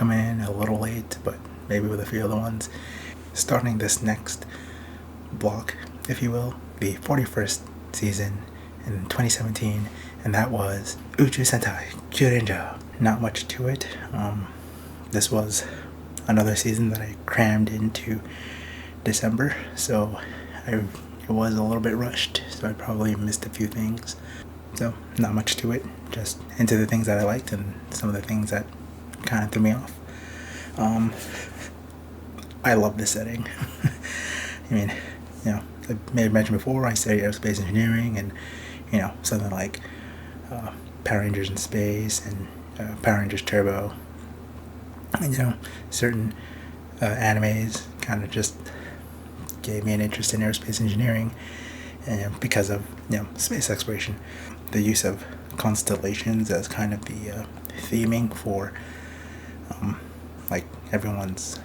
come in a little late, but maybe with a few other ones. Starting this next block, if you will, the 41st season in 2017, and that was Uchu Sentai Kyuranger. Not much to it. This was another season that I crammed into December, so it was a little bit rushed, so I probably missed a few things. So not much to it, just into the things that I liked and some of the things that kind of threw me off. I love the setting. I mean, I may have mentioned before, I studied aerospace engineering, and something like Power Rangers in Space and Power Rangers Turbo, and certain animes kind of just gave me an interest in aerospace engineering, and because of space exploration, the use of constellations as kind of the theming for like everyone's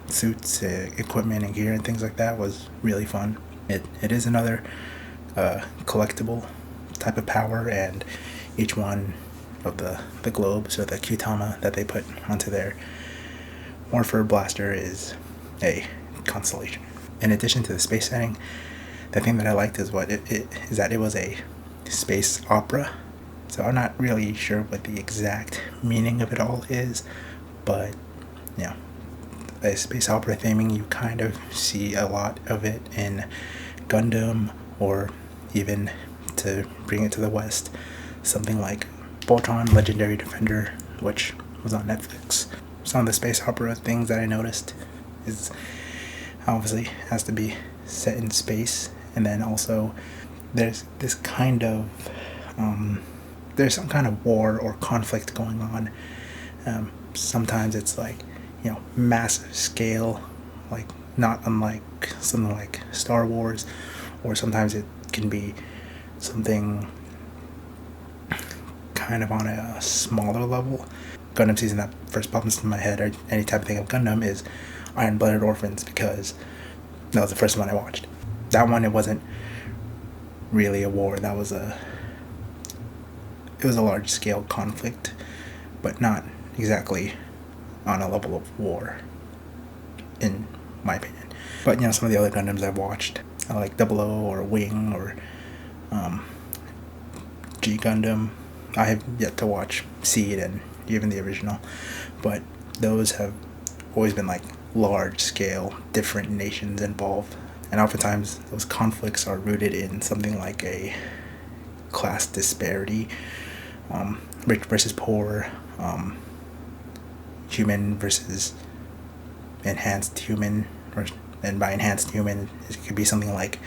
suits, equipment, and gear and things like that was really fun. It is another collectible type of power, and each one of the globes or the Kyutama that they put onto their Morpher blaster is a constellation. In addition to the space setting, the thing that I liked is is that it was a space opera. So I'm not really sure what the exact meaning of it all is, but a space opera theming, you kind of see a lot of it in Gundam, or even, to bring it to the West, something like Voltron Legendary Defender, which was on Netflix. Some of the space opera things that I noticed is obviously has to be set in space, and then also there's this kind of there's some kind of war or conflict going on. Sometimes it's like massive scale, like not unlike something like Star Wars, or sometimes it can be something kind of on a smaller level. Gundam season that first pops into my head, or any type of thing of Gundam, is Iron Blooded Orphans, because that was the first one I watched. That one, it wasn't really a war. It was a large scale conflict, but not exactly on a level of war, in my opinion. But some of the other Gundams I've watched, like 00 or Wing or G Gundam, I have yet to watch Seed and even the original, but those have always been like large scale, different nations involved, and oftentimes those conflicts are rooted in something like a class disparity, rich versus poor, human versus enhanced human, and by enhanced human it could be something like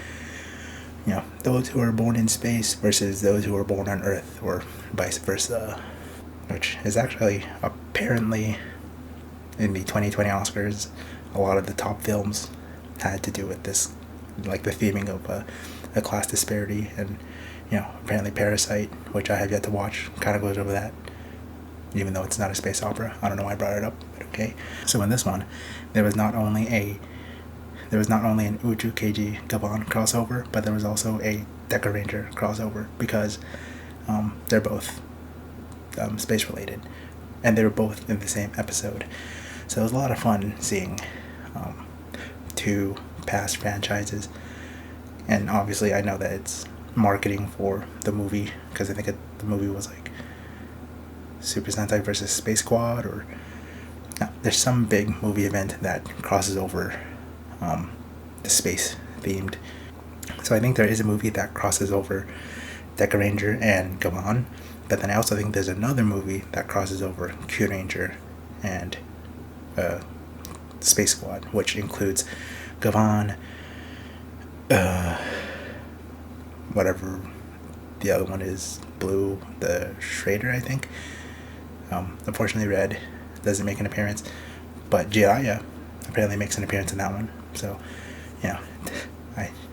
those who are born in space versus those who are born on Earth, or vice versa, which is actually apparently in the 2020 Oscars, a lot of the top films had to do with this, like the theming of a class disparity. And apparently Parasite, which I have yet to watch, kind of goes over that, even though it's not a space opera. I don't know why I brought it up, but okay. So in this one, there was not only an Uchu KG Gabon crossover, but there was also a Kyuranger crossover, because they're both space related, and they were both in the same episode. So it was a lot of fun seeing two past franchises, and obviously I know that it's marketing for the movie, because I think the movie was like Super Sentai versus Space Squad, or there's some big movie event that crosses over the space themed. So I think there is a movie that crosses over Kyuranger and Gabon, but then I also think there's another movie that crosses over Kyuranger and Space Squad, which includes Gabon, whatever the other one is, Blue, the Schrader, I think. Unfortunately, Red doesn't make an appearance, but Jiraiya apparently makes an appearance in that one. So, I'm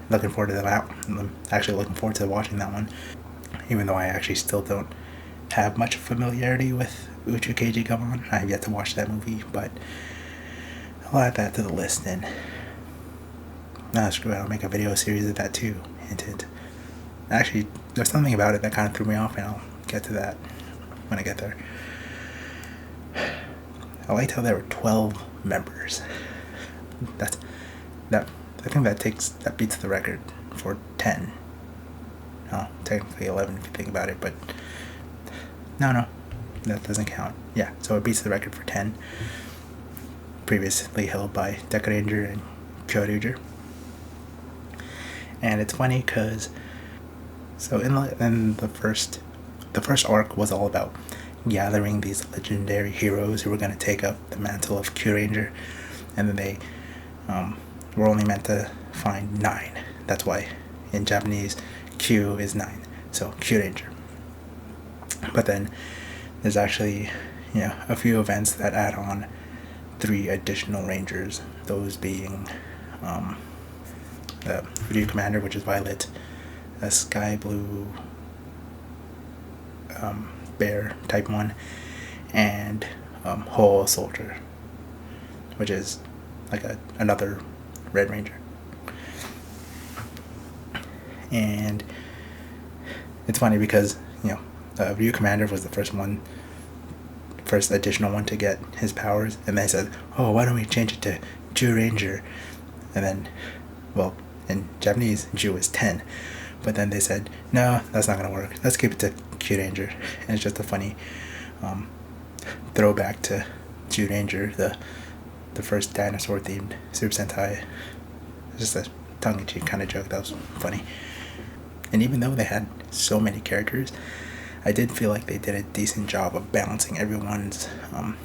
looking forward to that. I'm actually looking forward to watching that one, even though I actually still don't have much familiarity with Uchu KG Gabon. I have yet to watch that movie, but I'll add that to the list, and screw it, I'll make a video series of that too. Hint, hint. Actually, there's something about it that kind of threw me off, and I'll get to that when I get there. I liked how there were 12 members. That's that. I think that beats the record for 10. Oh, technically 11 if you think about it, but no, that doesn't count. Yeah, so it beats the record for 10, previously held by Kyuranger and Kyuranger. And it's funny because so in the first arc was all about gathering these legendary heroes who were going to take up the mantle of Kyuranger, and then they were only meant to find 9. That's why in Japanese Q is 9, so Kyuranger. But then there's actually a few events that add on 3 additional rangers, those being the Ryu Commander, which is Violet, a Sky Blue Bear type 1, and Ho Soldier, which is like another Red Ranger. And it's funny because Ryu Commander was the first additional one to get his powers, and they said, oh, why don't we change it to Kyuranger? And then, well, in Japanese, Ju is 10, but then they said, no, that's not gonna work, let's keep it to Kyuranger. And it's just a funny throwback to Kyuranger, the first dinosaur themed Super Sentai. It's just a tongue-in-cheek kind of joke that was funny. And even though they had so many characters, I did feel like they did a decent job of balancing everyone's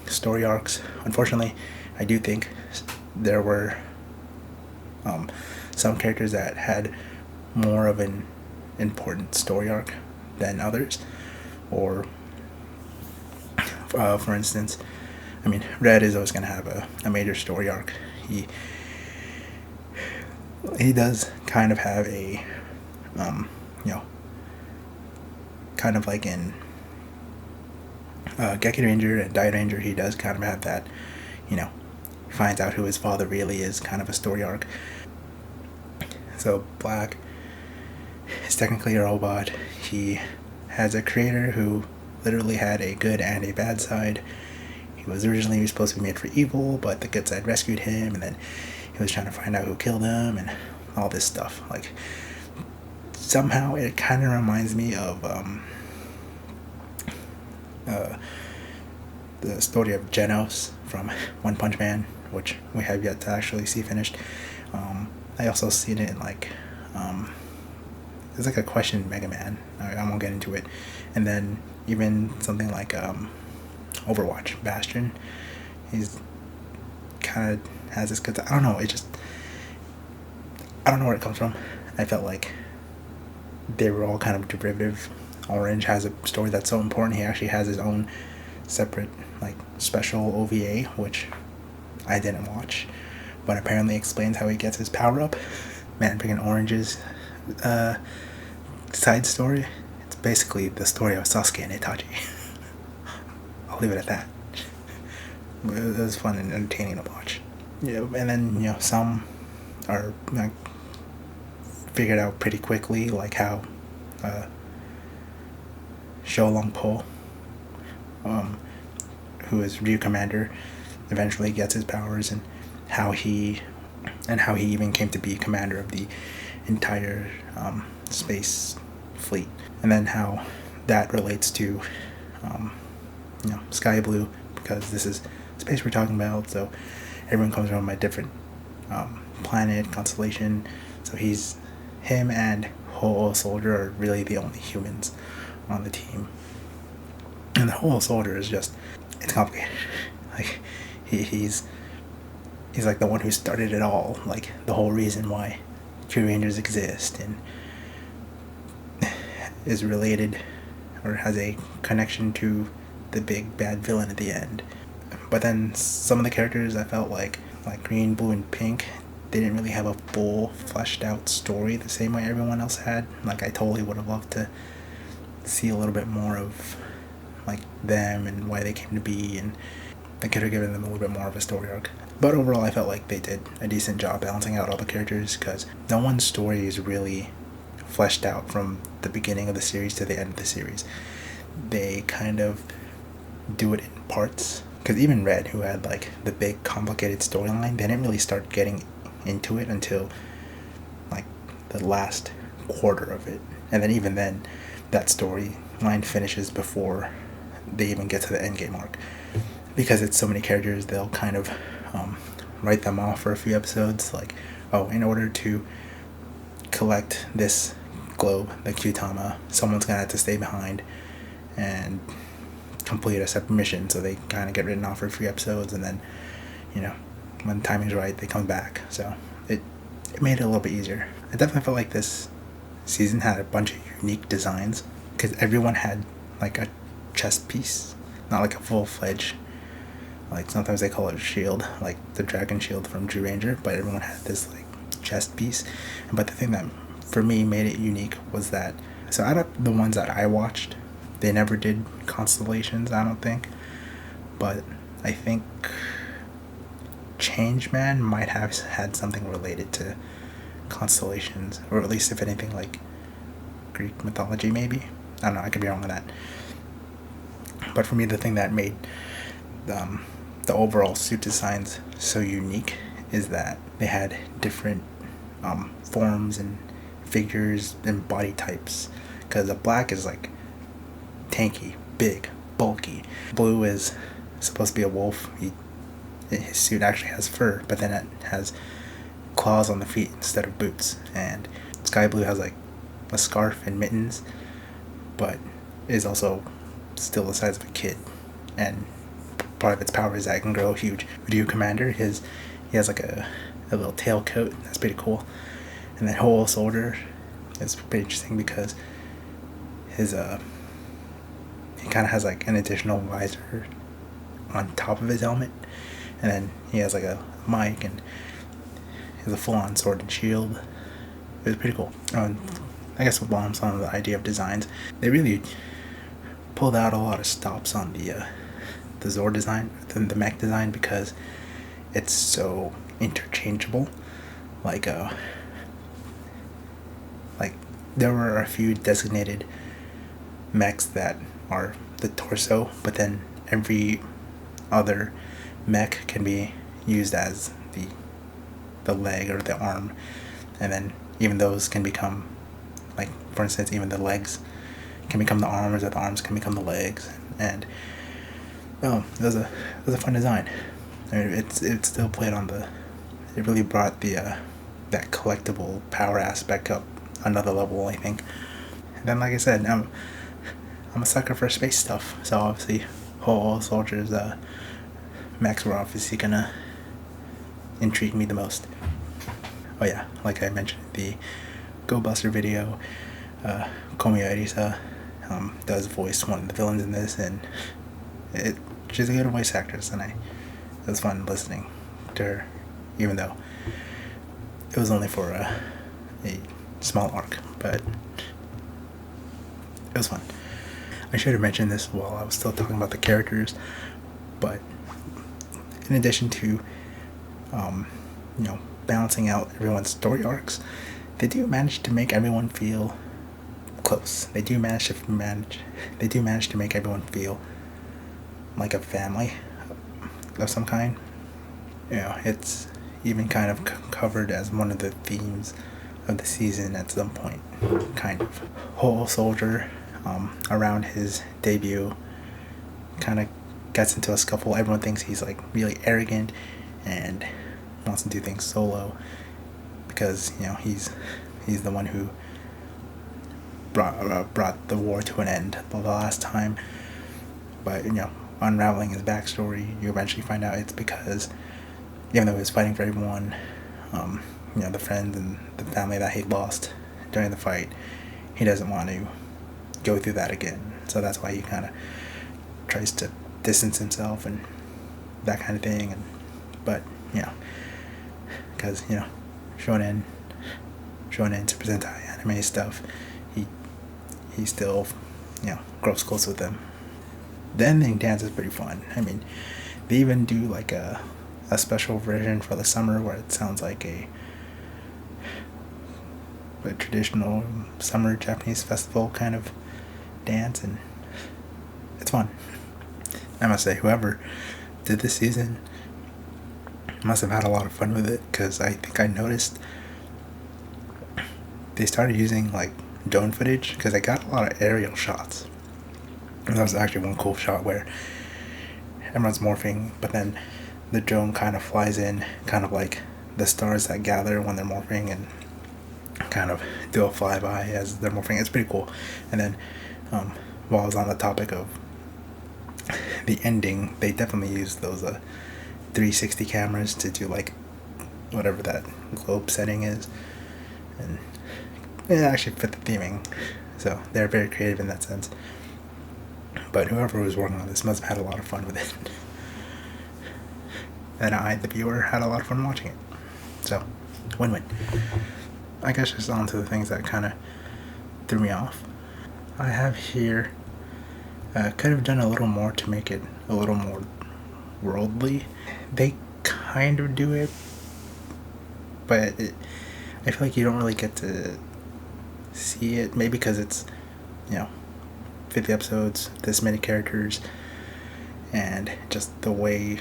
story arcs. Unfortunately, I do think there were some characters that had more of an important story arc than others. Or, for instance, I mean, Red is always going to have a major story arc. He does kind of have a kind of like in Kyuranger and Ranger, he does kind of have that, finds out who his father really is, kind of a story arc. So Black is technically a robot. He has a creator who literally had a good and a bad side. He was originally supposed to be made for evil, but the good side rescued him, and then he was trying to find out who killed him and all this stuff. Like, somehow it kind of reminds me of the story of Genos from One Punch Man, which we have yet to actually see finished. I also seen it in there's like a question Mega Man. I won't get into it. And then even something like Overwatch Bastion. He's kind of has this good. I don't know. I don't know where it comes from. I felt like they were all kind of derivative. Orange has a story that's so important. He actually has his own separate special OVA, which I didn't watch, but apparently explains how he gets his power up. Man, freaking Orange's side story, it's basically the story of Sasuke and Itachi. I'll leave it at that. It was fun and entertaining to watch. And then some are figured out pretty quickly, like how Xiaolong Po, who is Ryu Commander, eventually gets his powers, and how he even came to be commander of the entire space fleet, and then how that relates to Sky Blue, because this is space we're talking about, so everyone comes from a different planet, constellation, so him and Ho Soldier are really the only humans on the team. And the Ho Soldier is it's complicated. Like, he's like the one who started it all, like the whole reason why Kyurangers exist, and is related or has a connection to the big bad villain at the end. But then some of the characters I felt like Green, Blue, and Pink, they didn't really have a full fleshed out story the same way everyone else had. Like, I totally would have loved to see a little bit more of them and why they came to be, and I could have given them a little bit more of a story arc. But overall, I felt like they did a decent job balancing out all the characters, because no one's story is really fleshed out from the beginning of the series to the end of the series. They kind of do it in parts. because even Red, who had like the big complicated storyline, they didn't really start getting into it until like the last quarter of it, and then even then, that storyline finishes before they even get to the end game arc, because it's so many characters. They'll kind of write them off for a few episodes, like, oh, in order to collect this globe, the Kyutama, someone's gonna have to stay behind and complete a separate mission, so they kind of get written off for a few episodes, and then, when the timing's right, they come back. So it made it a little bit easier. I definitely felt like this season had a bunch of unique designs, because everyone had like a chest piece, not like a full-fledged, like sometimes they call it a shield, like the dragon shield from Kyuranger, but everyone had this like chest piece. But the thing that for me made it unique was that, so out of the ones that I watched, they never did constellations, I don't think, but I think Changeman might have had something related to constellations, or at least if anything like Greek mythology maybe. I don't know, I could be wrong with that. But for me, the thing that made the overall suit designs so unique is that they had different forms and figures and body types, because the black is like tanky, big, bulky. Blue is supposed to be a wolf. His suit actually has fur, but then it has claws on the feet instead of boots. And Sky Blue has like a scarf and mittens, but is also still the size of a kid. And part of its power is that it can grow huge. Ryu Commander, he has like a little tail coat. That's pretty cool. And then Whole Soldier is pretty interesting because his he kind of has like an additional visor on top of his helmet, and then he has like a mic, and he has a full-on sword and shield. It was pretty cool. I guess while I'm on the idea of designs, they really pulled out a lot of stops on the Zord design, the mech design, because it's so interchangeable. Like there were a few designated mechs that are the torso, but then every other mech can be used as the leg or the arm, and then even those can become, like for instance, even the legs can become the arms, or the arms can become the legs. And it was a fun design. I mean, it still played on it really brought the that collectible power aspect up another level, I think. And then, like I said, I'm a sucker for space stuff, so obviously Whole Soldier's mechs were obviously gonna intrigue me the most. Oh yeah, like I mentioned, the Go Buster video, Komiya Arisa does voice one of the villains in this, and she's a good voice actress, and it was fun listening to her, even though it was only for a small arc, but it was fun. I should have mentioned this while I was still talking about the characters, but in addition to balancing out everyone's story arcs, they do manage to make everyone feel close. They do manage to make everyone feel like a family of some kind. It's even kind of covered as one of the themes of the season at some point, kind of. Whole Soldier, around his debut, kind of gets into a scuffle. Everyone thinks he's like really arrogant and wants to do things solo because he's the one who brought the war to an end the last time. But unraveling his backstory, you eventually find out it's because even though he was fighting for everyone, the friends and the family that he lost during the fight, he doesn't want to go through that again. So that's why he kind of tries to distance himself and that kind of thing. But because shonen Super Sentai anime stuff, he still grows close with them. The ending dance is pretty fun. I mean, they even do like a special version for the summer where it sounds like a traditional summer Japanese festival kind of dance, and it's fun. I must say, whoever did this season must have had a lot of fun with it, because I think I noticed they started using like drone footage, because I got a lot of aerial shots. And that was actually one cool shot where everyone's morphing, but then the drone kind of flies in, kind of like the stars that gather when they're morphing, and kind of do a flyby as they're morphing. It's pretty cool. And then while I was on the topic of the ending, they definitely used those 360 cameras to do like whatever that globe setting is, and it actually fit the theming, so they're very creative in that sense. But whoever was working on this must have had a lot of fun with it, and I, the viewer, had a lot of fun watching it. So win-win. I guess just on to the things that kind of threw me off. I have here, could have done a little more to make it a little more worldly. They kind of do it, but I feel like you don't really get to see it. Maybe because it's, 50 episodes, this many characters, and just the way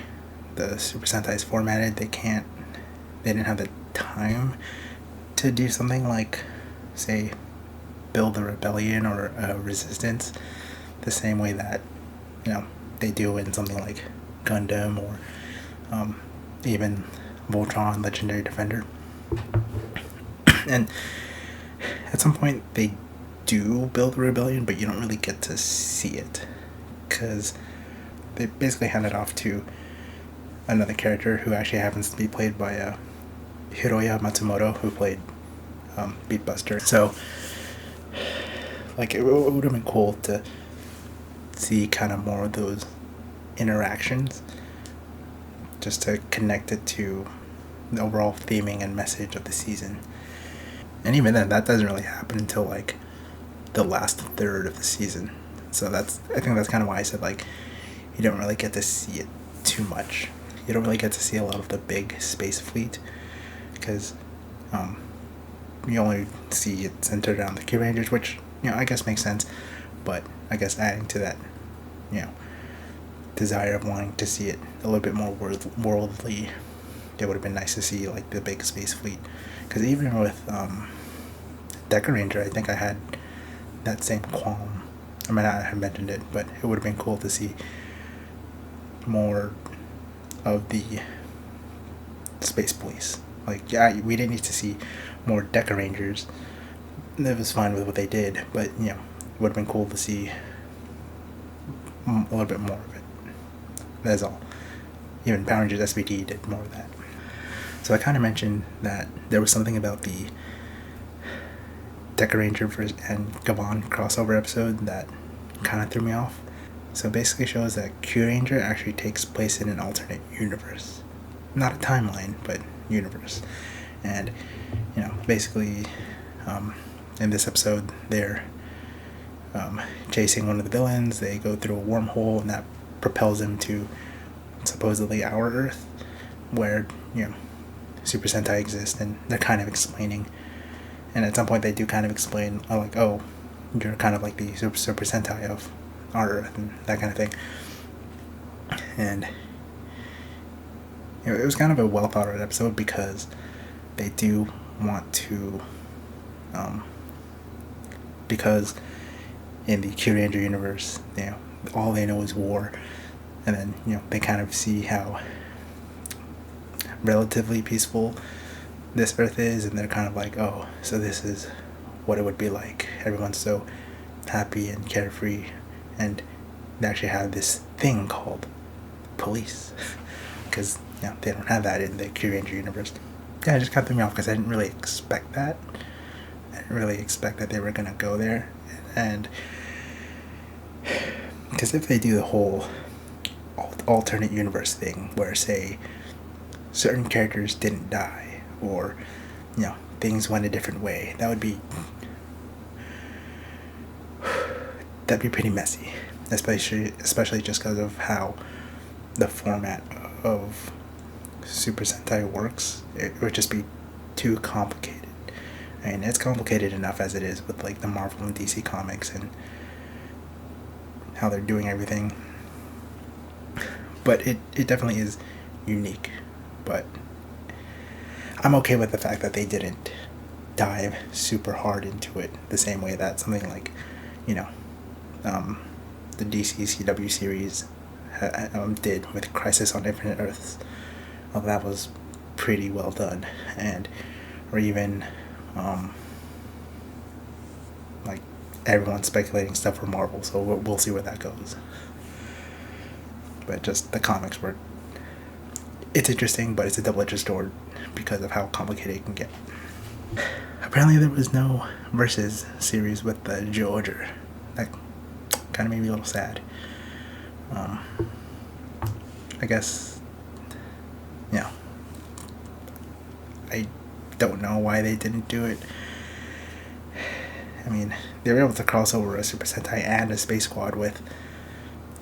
the Super Sentai is formatted, they didn't have the time to do something like, say, build a rebellion or a resistance the same way that, they do in something like Gundam or even Voltron Legendary Defender. And at some point they do build a rebellion, but you don't really get to see it, because they basically hand it off to another character who actually happens to be played by Hiroya Matsumoto, who played Beatbuster. So like it would have been cool to see kind of more of those interactions, just to connect it to the overall theming and message of the season. And even then, that doesn't really happen until like the last third of the season. So I think that's kind of why I said like you don't really get to see it too much. You don't really get to see a lot of the big space fleet, because you only see it centered around the Kyurangers, which I guess makes sense. But I guess adding to that, desire of wanting to see it a little bit more worldly, it would have been nice to see like the big space fleet. Because even with Kyuranger, I think I had that same qualm. I might not have mentioned it, but it would have been cool to see more of the space police. Like, yeah, we didn't need to see more Kyurangers. It was fine with what they did, but it would have been cool to see a little bit more of it. That's all. Even Power Rangers SBD did more of that. So I kind of mentioned that there was something about the Kyuranger and Gabon crossover episode that kind of threw me off. So it basically shows that Kyuranger actually takes place in an alternate universe. Not a timeline, but universe. And, basically, in this episode, they're chasing one of the villains. They go through a wormhole, and that propels them to supposedly our Earth, where, Super Sentai exist, and they're kind of explaining. And at some point they do kind of explain, like, oh, you're kind of like the Super Sentai of our Earth, and that kind of thing. And it was kind of a well thought out episode, because they do want to, because in the Kyuranger universe, all they know is war, and then they kind of see how relatively peaceful this Earth is, and they're kind of like, oh, so this is what it would be like. Everyone's so happy and carefree, and they actually have this thing called police, because they don't have that in the Kyuranger universe. Yeah, it just kind of threw me off, because I didn't really expect that. I didn't really expect that they were gonna go there, and because if they do the whole alternate universe thing, where say certain characters didn't die, or things went a different way, that'd be pretty messy, especially just because of how the format of Super Sentai works. It would just be too complicated. I mean, it's complicated enough as it is with like the Marvel and DC comics and how they're doing everything, But it definitely is unique. But I'm okay with the fact that they didn't dive super hard into it the same way that something like, you know, the DC CW series did with Crisis on Infinite Earths. Well, that was pretty well done. And, or even, like, everyone's speculating stuff for Marvel, so we'll see where that goes. But just the comics were, it's interesting, but it's a double-edged sword because of how complicated it can get. Apparently there was no Versus series with the Kyuranger. That kind of made me a little sad. I guess, I don't know why they didn't do it. I mean, they were able to cross over a Super Sentai and a Space Squad with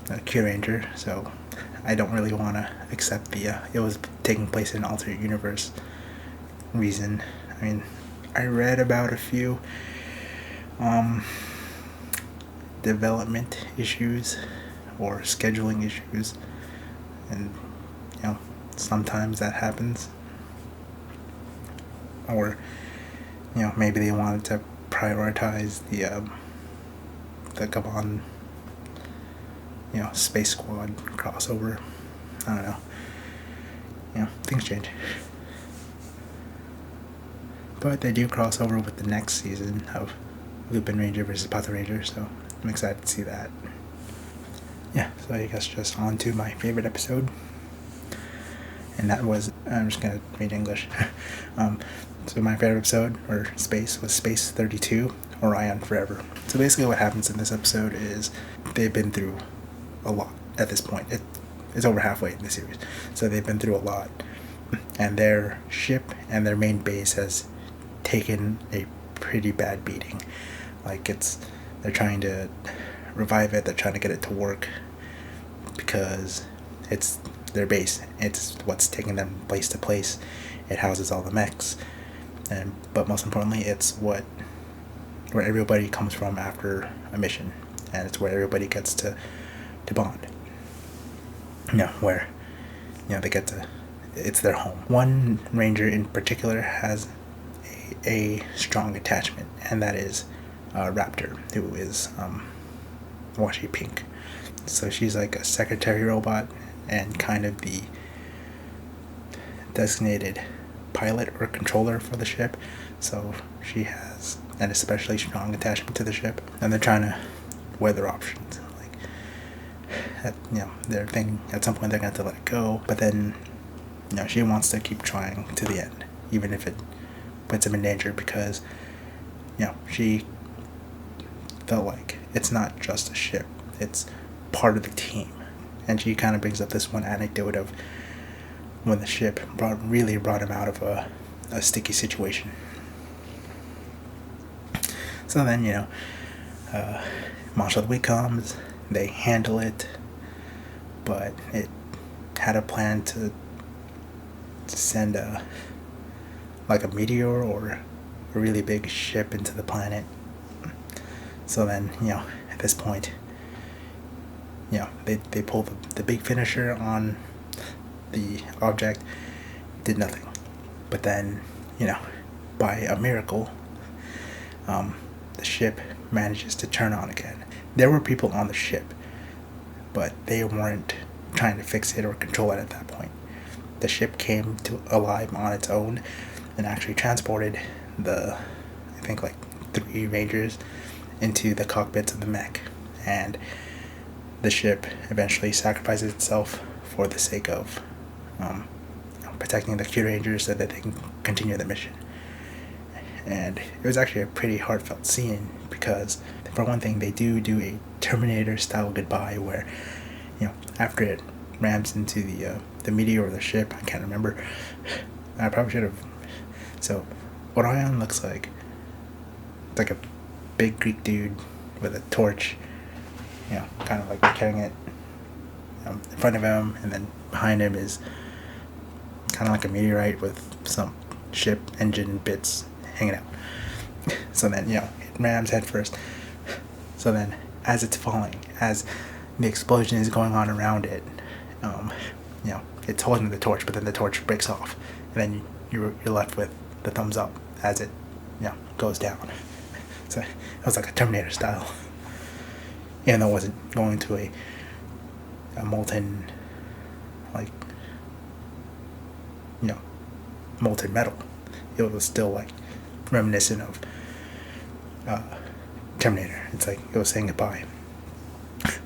Kyuranger, so I don't really want to accept the it was taking place in an alternate universe reason. I mean, I read about a few development issues or scheduling issues, and sometimes that happens. Or maybe they wanted to prioritize the Gabon Space Squad crossover. I don't know. Things change. But they do cross over with the next season of Lupin Ranger versus Pata Ranger, so I'm excited to see that. Yeah, so I guess just on to my favorite episode. And that was, I'm just going to read English. So my favorite episode, or Space, was Space 32, Orion Forever. So basically what happens in this episode is they've been through a lot at this point. It's over halfway in the series. So they've been through a lot. And their ship and their main base has taken a pretty bad beating. Like they're trying to revive it, they're trying to get it to work because it's their base. It's what's taking them place to place. It houses all the mechs. But most importantly, it's where everybody comes from after a mission, and it's where everybody gets to bond. Where they get to, it's their home. One ranger in particular has a strong attachment, and that is Raptor, who is washy pink. So she's like a secretary robot and kind of the designated pilot or controller for the ship. So she has an especially strong attachment to the ship, and they're trying to weigh their options. Like, their thing, at some point they're going to have to let it go, but then she wants to keep trying to the end, even if it puts him in danger, because she felt like it's not just a ship, it's part of the team. And she kind of brings up this one anecdote of when the ship really brought him out of a sticky situation. So then, Marshal of the Week comes, they handle it, but it had a plan to send a meteor or a really big ship into the planet. So then, at this point, they pull the big finisher on the object, did nothing. But then, by a miracle, the ship manages to turn on again. There were people on the ship, but they weren't trying to fix it or control it at that point. The ship came to alive on its own and actually transported I think 3 Rangers into the cockpits of the mech. And the ship eventually sacrifices itself for the sake of protecting the Kyurangers so that they can continue the mission. And it was actually a pretty heartfelt scene because, for one thing, they do a Terminator-style goodbye where, after it rams into the meteor or the ship, I can't remember. I probably should have. So, Orion looks like a big Greek dude with a torch, kind of carrying it in front of him, and then behind him is kind of like a meteorite with some ship engine bits hanging out. So then, it rams head first. So then, as it's falling, as the explosion is going on around it, um, it's holding the torch, but then the torch breaks off, and then you're left with the thumbs up as it, goes down. So it was like a Terminator style, even though it wasn't going to a molten, like, molten metal. It was still like reminiscent of Terminator. It's like it was saying goodbye.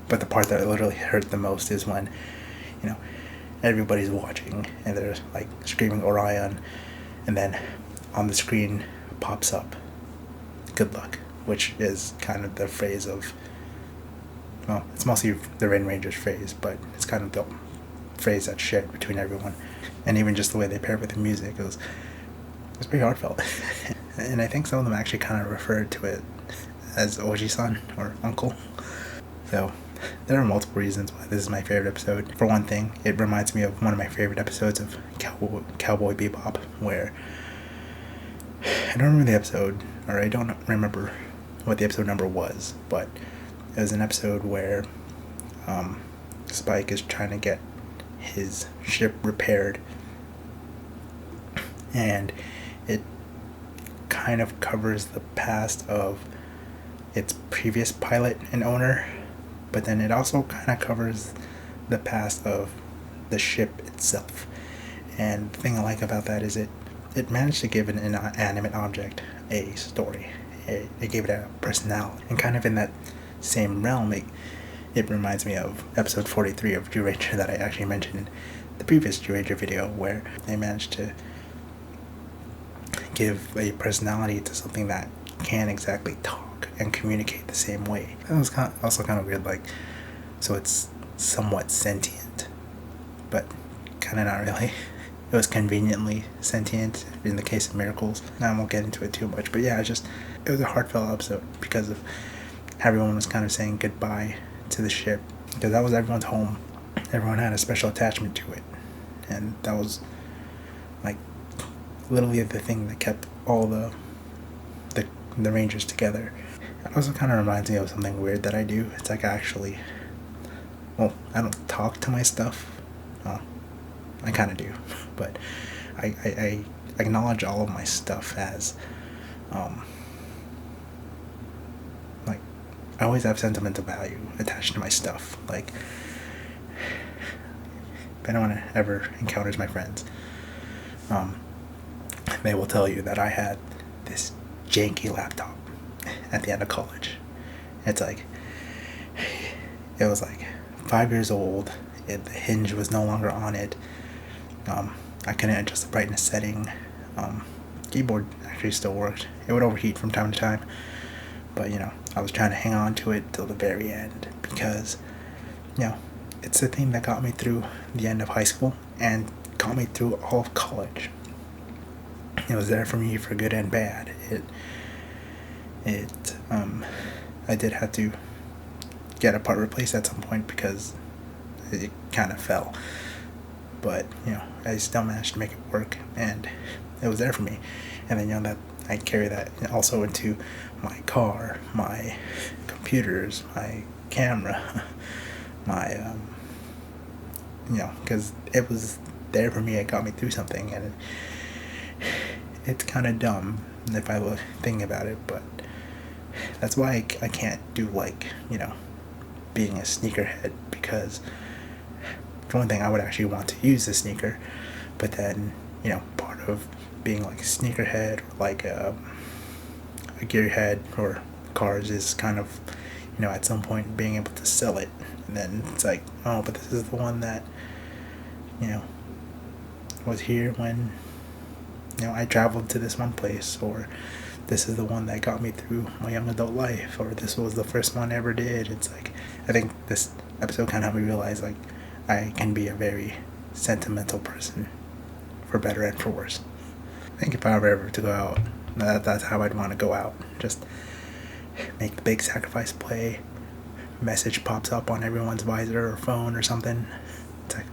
But the part that literally hurt the most is when, everybody's watching and they're like screaming Orion, and then on the screen pops up "Good luck," which is kind of the phrase of, well, it's mostly the Rain Ranger's phrase, but it's kind of the phrase that's shared between everyone. And even just the way they pair with the music, it was pretty heartfelt. And I think some of them actually kind of referred to it as Oji-san or uncle. So there are multiple reasons why this is my favorite episode. For one thing, it reminds me of one of my favorite episodes of Cowboy Bebop, where I don't remember the episode, or I don't remember what the episode number was, but it was an episode where Spike is trying to get his ship repaired, and it kind of covers the past of its previous pilot and owner, but then it also kind of covers the past of the ship itself. And the thing I like about that is it managed to give an inanimate object a story. It gave it a personality. And kind of in that same realm, it reminds me of episode 43 of Kyuranger that I actually mentioned in the previous Kyuranger video, where they managed to give a personality to something that can't exactly talk and communicate the same way. That was also kind of weird, like, so it's somewhat sentient, but kind of not really. It was conveniently sentient in the case of Miracles. Now I won't get into it too much, but yeah, it was a heartfelt episode because of everyone was kind of saying goodbye to the ship, because that was everyone's home. Everyone had a special attachment to it, and that was like literally the thing that kept all the Rangers together. It also kind of reminds me of something weird that I do. It's like I don't talk to my stuff. Well, I kind of do, but I acknowledge all of my stuff as like, I always have sentimental value attached to my stuff. Like, if anyone ever encounters my friends, they will tell you that I had this janky laptop at the end of college. It's like, it was like 5 years old. The hinge was no longer on it. I couldn't adjust the brightness setting. Keyboard actually still worked. It would overheat from time to time, but I was trying to hang on to it till the very end, because it's the thing that got me through the end of high school and got me through all of college. It was there for me for good and bad. I did have to get a part replaced at some point because it kind of fell, but I still managed to make it work, and it was there for me. And then that I carry that also into my car, my computers, my camera, my because it was there for me. It got me through something, and it's kind of dumb if I think about it, but that's why I can't do, like, being a sneakerhead, because for one thing, I would actually want to use the sneaker, but then part of being like a sneakerhead, or like a gearhead or cars, is kind of at some point being able to sell it, and then it's like, oh, but this is the one that was here when I traveled to this one place, or this is the one that got me through my young adult life, or this was the first one I ever did. It's like, I think this episode kind of helped me realize, like, I can be a very sentimental person, for better and for worse. I think if I were ever to go out, that's how I'd want to go out. Just make the big sacrifice play, message pops up on everyone's visor or phone or something. It's like,